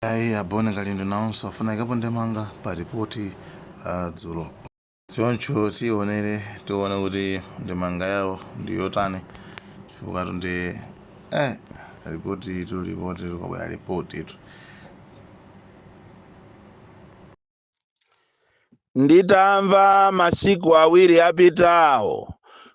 Ayi abone kalindo nawonso afunakapo ndemanga pa ripoti la dzulo. Choncho tionere tione kuti ndemanga yawo ndiyotani chifukwa ndi ripoti itu tikabwera ripoti itu. Nditamva masiku awiri apitawo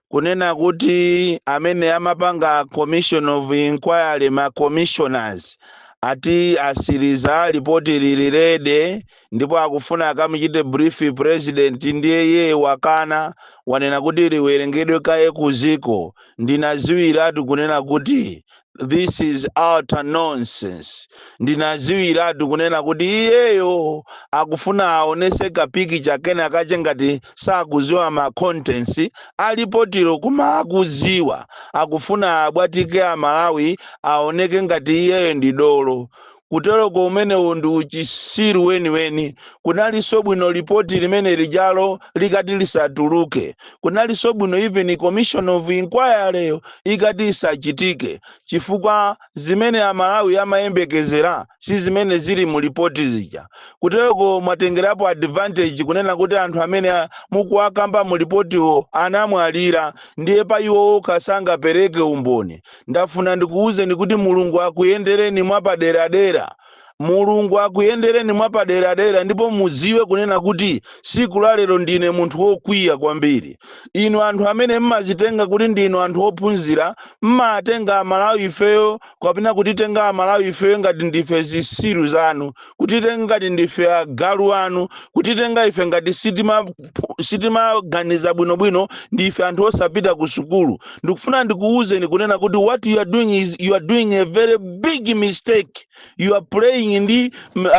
kunena kuti amene amapanga commission of inquiry ma commissioners ati asiriza ripoti lilirede ndipo akufuna akamuchite brief president ndiye iye wakana wanena kuti liwerengedwe kaye kuziko. Ndinaziwiratu kunena kuti this is utter nonsense. Ndinaziwiratu kunena kuti iyeyo akufuna aonese kapikicha kena kache ngati sakuziwa ma contents alipotiro kuma akuziwa, akufuna abwatike Amalawi aoneke ngati iyeyo ndi dolo. Kutero kumene ndi uchisiru weniweni. Kunaliso bwino ripoti limene lijalo likati lisatuluke. Kunaliso bwino even commission of inquiry ikati isachitike chifukwa zimene Amalawi amayembekezera si zimene zili mu ripoti zija. Kutero mwatengerapo advantage kunena kuti anthu amene mukuwakamba mu ripotiwo anamwalira ndiye pa iwo kasanga pereke umboni. Ndafuna ndikuwuzeni kuti Mulungu akuyendereni mwapaderadera. Mulungu akuyendereni mwapaderadera ndipo muziwe kunena kuti siku la lero ndine munthu wokwiya kwambiri. Inu anthu amene mmazitenga kuti ndinu anthu ophunzira mmatenga Amalawi ifeyo kapena kutitenga Amalawi ifeyo ngati ndife zisiru zanu, kutitenga ngati ndife agalu anu, kutitenga ife ngati sitimaganiza bwinobwino ndife anthu osapita ku sukulu. Ndikufuna ndikuwuzeni kunena kuti what you are doing is you are doing a very big mistake. You are playing ndi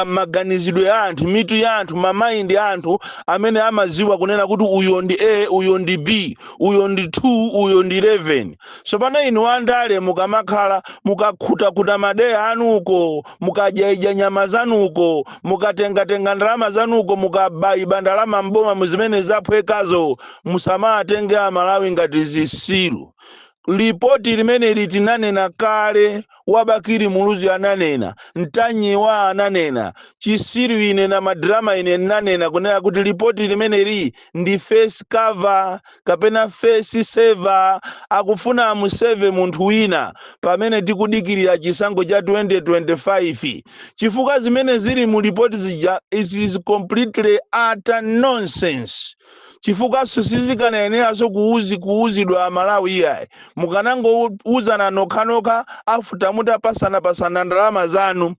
maganizidwe ya anthu, mitu ya anthu, mamaindi ya anthu amene amaziwa kunena kuti uyo ndi A, uyo ndi B, uyo ndi 2, uyo ndi 11. So pano inu andale mukamakhala mukakhuta madeya anuko, mukadyaidya nyama zanuko, mukatenga ndalama zanuko, mukabayiba ndalama mboma muzimene zaphwekazo, musamatenge Amalawi ngati zisiru. Ripoti limene litinanena kale, Wabakiri Muluzi ananena, Ntanyiwa ananena, Chisiru ine na madrama ine nanena kunena kuti ripoti limene ndi face cover kapena face saver, akufuna amuseve munthu wina pamene tikudikirira chisankho cha 2025. Chifukwa zimene zili mu ripoti zija, it is completely utter nonsense. Chifukwa sizikanayeneranso kuwuzidwa Amalawi iyayi. Mukanangouzana nokhanoka afuta mutapasana ndalama zanu.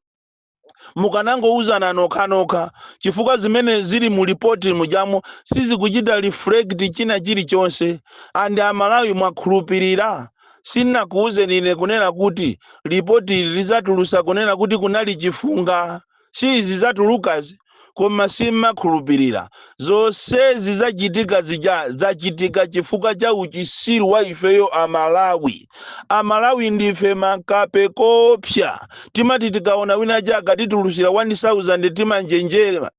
Mukanangouzana nokhanoka chifukwa zimene zili mu ripoti mujamo sizikuchita reflect china chilichonse. Andi Amalawi mwakhulupirira. Sinakuwuzeni ine kunena kuti ripoti lizatulusa kunena kuti kunali chifunga. Sizi zatulukazi. Koma simakhulupirira. Zonse zizachitika zachitika chifukwa cha uchisiru wa ifeyo Amalawi. Amalawi ndife makape kopya. Timati tikaona wina chaka titulusira 1000 timanjenjera.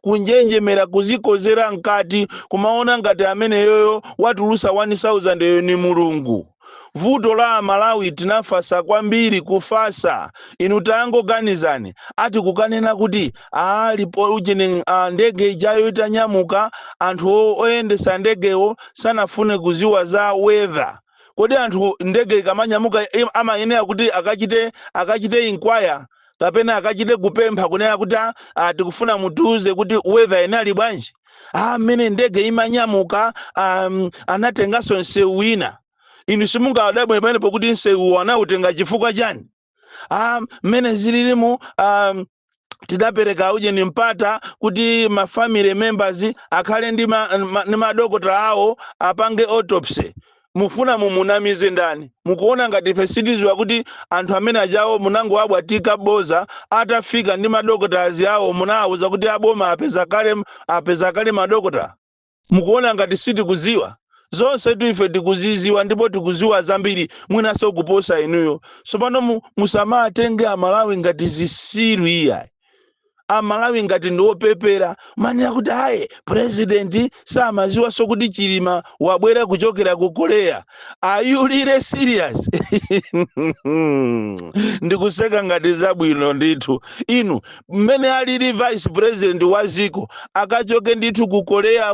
Kunjenjemera kuzikozera nkati kumaona ngati amene yoyo watulusa 1000 yoyo ni Mulungu. Vuto la Amalawi tinafasa kwambiri kufasa. Inu tangoganizani ati kukanena kuti lipo ujene ndege ijayo itanyamuka anthu oyendesa ndegewo sanafune kuziwa za weather. Kodi anthu ndege ikamanyamuka amayenera kuti akachite inquiry kapena akachite kupempha kunena kuti tikufuna mutiuze kuti weather inali bwanji. Amene ndege imanyamuka anatengaso nsewu wina. Inu simungadabwe pamene pokuti nsewu anautenga chifukwa chani. Mene zililimu tidapereka ujeni mpata kuti ma family members akhale ndi madokotala awo apange autopsy. Mufuna mumunamize ndani. Mukuona ngati ife sitiziwa kuti anthu amene ajawo munangowabwatika boza atafika ndi madokotala awo munawuza kuti aboma apeza kale madokotala. Mukuona ngati sitikuziwa. Zonse ife tikuziziwa ndipo tikuziwa zambiri mwinaso kuposa inuyo. So pano musamatenge Amalawi ngati zisiru iyayi. amalawi ngati ndiwopepera manena kuti ayi president samaziwa sokuti chilima wabwera kuchokera ku Korea. Are you really serious? Ndikuseka ngati zabwino ndithu. Inu mmene alili vice president wa ziko akachoke ndithu ku Korea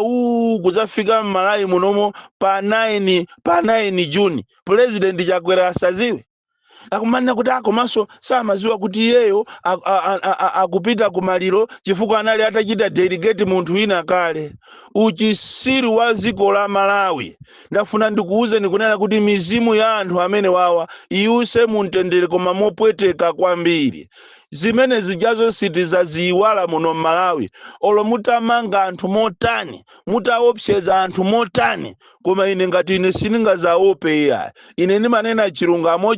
kuzafika m'Malawi munomo pa 9 Juni. President Chakwera asaziwe. Akumanena kuti akomanso samaziwa kuti iyeyo akupita kumaliro chifukwa anali atachita delegate munthu wina kale. Uchisiru wa ziko la Malawi ndafuna ndikuwuzeni kunena kuti mizimu ya anthu amene wawa iuse mumtendere koma mopweteka kwambiri. Zimene zijazo sitizaziyiwala muno Malawi. Olo mutamanga anthu motani, mutaopseza anthu motani, koma ine ngati ine siningazaope iya. Ine ndimanena chilungamo.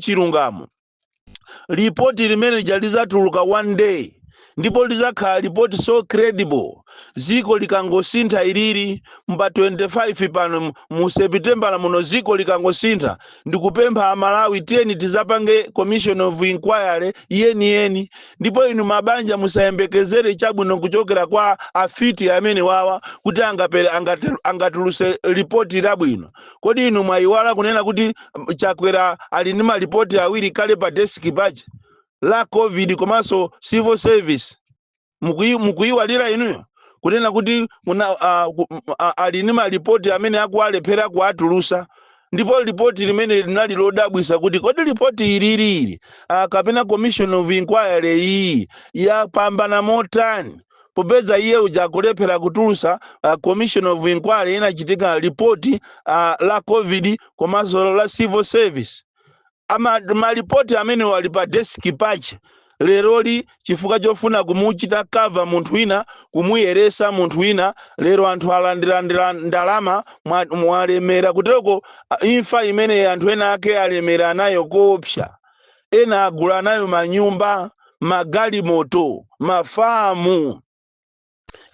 Ripoti limene jalizatuluka one day. Ndipo lizakhala report so credible. Ziko likangosintha iliri mba 25 pano mu September muno ziko likangosintha. Ndikupempha Amalawi tiyeni tizapange commission of inquiry yeni. Ndipo inu mabanja musayembekezere chabwino kuchokera kwa afiti amene wawa kuti angatuluse report labwino. Kodi inu mwayiwala kunena kuti Chakwera ali ndi maripoti awiri kale pa desk paja la COVID komanso civil service. Mukuyiwalira inuyo kunena kuti ali ndi maripoti amene akuwalephera kuatulusa. Ndipo ripoti limene linali lodabwisa kuti kodi ripoti iliri kapena commission of inquiry iyi yapambana motani popeza iye uja kulephera kutulusa commission of inquiry inachitika ripoti la COVID komanso la civil service. Maripoti amene wali pa desk pacha leroli chifukwa chofuna kumuchita cover munthu wina kumuyeresa munthu wina lero anthu alandira ndalama mwalemera kutereko imfa imene anthu ena ake alemera nayo koopsa. Ena agula nayo manyumba, magalimoto, mafamu.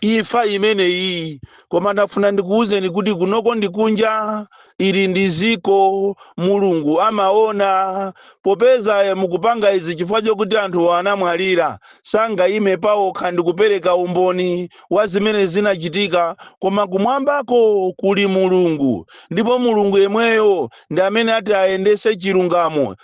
Imfa imene iyi koma ndafuna ndikuwuzeni kuti kunoko ndikunja ili ndiziko Mulungu amaona popeza mukupanga izi chifukwa chokuti anthu anamwalira sangayime pawokha ndikupereka umboni wa zimene zinachitika koma kumwambako kuli Mulungu. Ndipo Mulungu yemweyo ndi amene ati ayendese chilungamo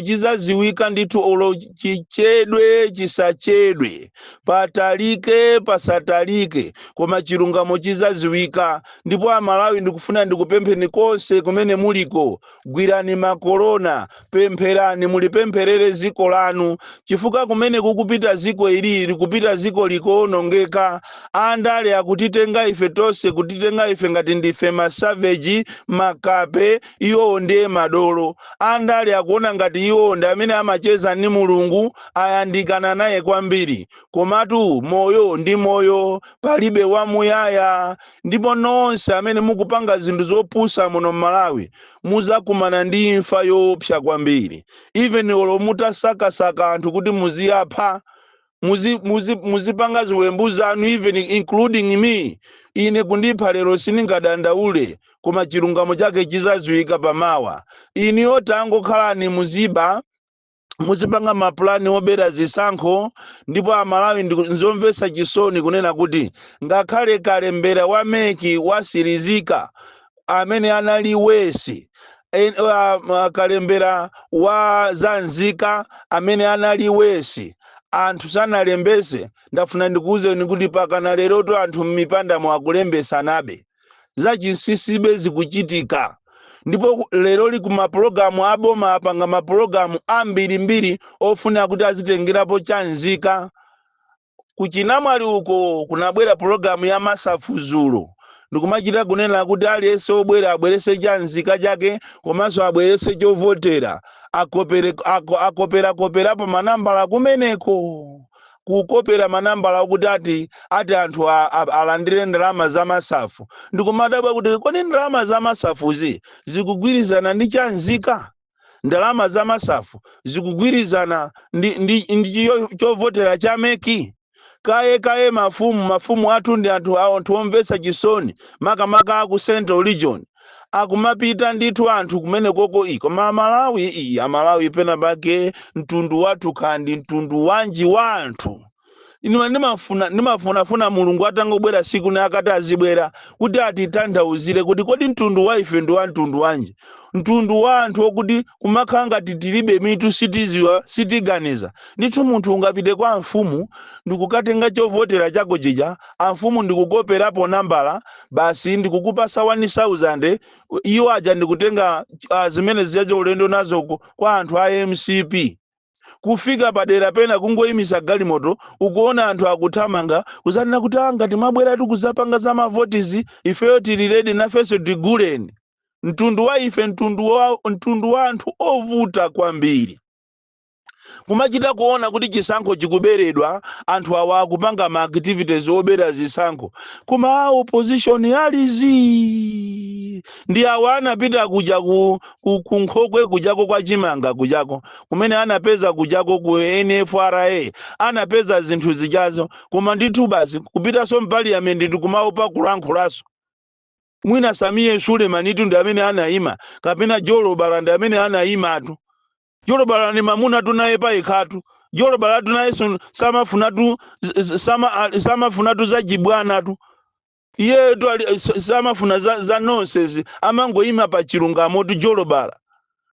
chizaziwika ndithu olo chichedwe chisachedwe patalike pasatalike koma chilungamo chizaziwika. Ndipo Amalawi ndikufuna ndikupempheni konse kumene muliko gwirani makorona, pempherani mulipempherere ziko lanu chifukwa kumene kukupita ziko ilili kupita ziko likuonongeka. Andale akutitenga ife tonse kutitenga ife ngati ndife masavage makape iwo ndiye madolo. Andale akuona ngati iwo ndi amene amacheza ndi Mulungu ayandikana naye kwambiri komatu moyo ndi moyo palibe wamuyaya. Ndipo nonse amene mukupanga zinthu zopusa muno Malawi muzakumana ndi imfa yoopsa kwambiri. Even olo mutasakasaka anthu kuti muziyapha muzipanga ziwembu zanu even including me. Ine kundipha lero siningadandaule koma chilungamo chake chizaziwika pamawa. Ini otangokhalani muzipanga maplani obera zisankho. Ndipo Amalawi nzomvesa chisoni kunena kuti ngakhale kalembera wa meki wasirizika amene anali wesi kalembera wa Zanzika amene anali wesi anthu sanalembese. Ndafuna ndikuwuzeni kuti pakana leroto anthu mmipanda mwakulembesa nabe zachinsisibe zikuchitika. Ndipo lero li kuma programu aboma apanga maprogramu ambirimbiri ofuna kuti azitengerapo chanzika. Kuchinamwali uko kunabwera programu ya masafuzulo ndikumachita kunena kuti aliyense obwera abwerese chanzika chake komanso abwerese chovotera akoperapo manambala kumeneko kukopera manambala okuti ati anthu alandire ndalama za masafu. Ndikumadabwa kuti kodi ndalama za masafuzi zikugwirizana ndi chanzika? Ndalama za masafu zikugwirizana ndi chovotera cha meki? Kaye mafumu athu ndi anthu omvesa chisoni makamaka aku Central Region akumapita ndithu anthu kumene koko koma Amalawi pena pake mtundu wathu kandi mtundu wanji wa anthu ndimafunafuna mulungu atangobwera siku naye akati azibwera kuti atitanthauzire kuti kodi mtundu wa ife ndi wa mtundu wanji, mtundu wa anthu okuti kumakhala ngati tilibe mitu sitiziwa sitiganiza. Ndithu munthu ungapite kwa mfumu ndikukatenga chovotera chako chija, amfumu ndikukoperapo nambala basi ndikukupasa 1000, iwo aja ndikutenga zimene zijazo ulendo nazo kwa anthu a MCP. Kufika padera pena kungoyimisa galimoto ukuona anthu akuthamanga kuzanena kuti ngati mabwera tikuzapanga za mavotizi ifeyo tili ready nafenso tiguleni. Mtundu wa ife mtundu wa anthu ovuta kwambiri. Kumachita kuona kuti chisankho chikuberedwa anthu awa akupanga ma activities obera zisankho, koma opposition yalizi ndi awa anapita kuja ku Nkhokwe kujako kwa Chimanga kujako kumene anapeza kujako ku NFRA anapeza zinthu zijazo, koma ndithu basi kupitaso mpaliament tikumaopa kulankhulaso. Mwina Samia Suleiman itu ndi amene anayima kapena Jolo Bala ndi amene anayimatu. Jolo Bala ni mamuna tunaye pa ikhatu, Jolo Bala tunaye samafunatu za jibwana tu. Iye tu samafuna za nonsense amangoyima pa chilungamo tu Jolo Bala.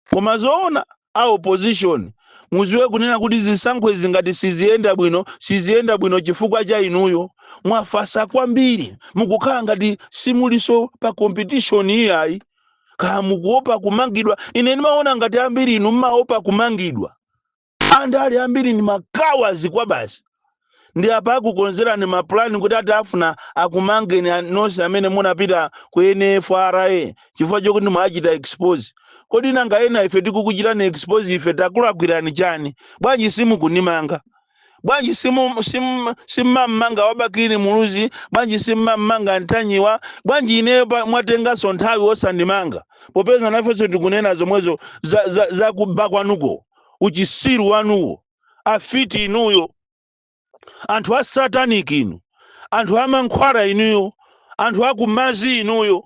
Koma zoona a opposition muziwe kunena kuti zisankho izi ngati sizienda bwino chifukwa cha inuyo mwafasa kwambiri mukukhala ngati simuliso pa competition iyayi. Kaya mukuopa kumangidwa. Ine ndimaona ngati ambiri inu mmaopa kumangidwa. Andali ambiri ni makawazi kwa basi. Ndi apa akukonzera ni maplani kuti atafuna akumangeni nonse amene munapita ku NFRA chifukwa chokuti mwachita expose. Kodi nanga ena ife tikukuchitani expose ife takulakwirani chani? Bwanji simukunimanga. Bwanji simmamanga wabakini muluzi, bwanji simmamanga Ntanyiwa, bwanji ine mwatenga sonthawi osandimanga. Popeza nafeso tikunena zomwezo za kuba kwanuko, uchisiru wanuwo, afiti inuyo, anthu a satanic inu, anthu a mankhwala inuyo, anthu a kumazi inuyo.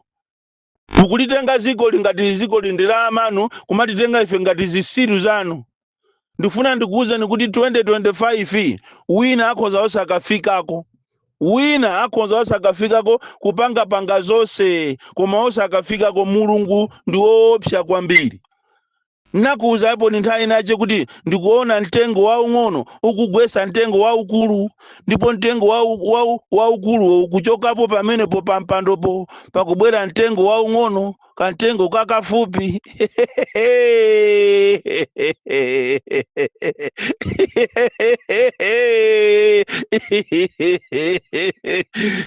Mukulitenga zikoli ngati zikoli ndila amanu, kumatitenga ife ngati zisiru zanu. Ndifuna ndikuwuzeni kuti 2025 wina akhoza osakafikako. Wina akhoza osakafikako kupanga zonse, koma osakafikako mulungu ndi woopsa kwambiri. Nakuuza apo ni nthawi inache kuti ndikuona mtengo waung'ono ukugwesa mtengo waukulu, ndipo mtengo waukulu ukuchokapo pamenepo pampandopo pakubwera mtengo waung'ono kantengo kakafupi.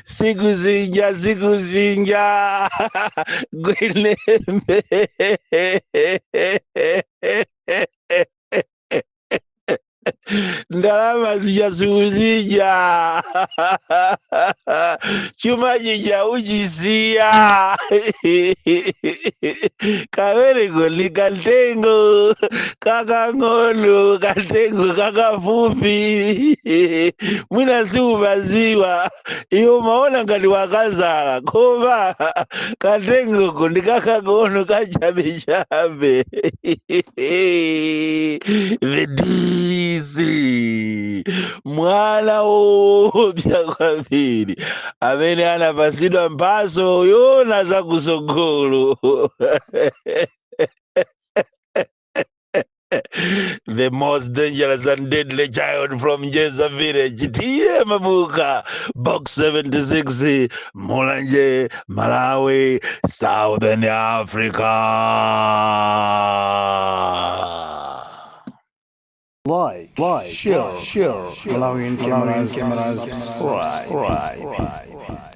Siku zinja Gwelembe. Ndalama zijazuzija chuma jija ujizia kawerego ni kantengo kakang'ono kantengo kakafupi mwina siumaziwa iyo maona ngati wakazala koma kantengo ndi kakang'ono kachabechabe. Mwana woopsa kwambiri amene anapasidwa mphaso yona za kusogolo. The most dangerous and deadly child from Jeza village, T.A. Mabuka, box 76, Mulanje, Malawi, Southern Africa. Like, share, Malawian cameras, right.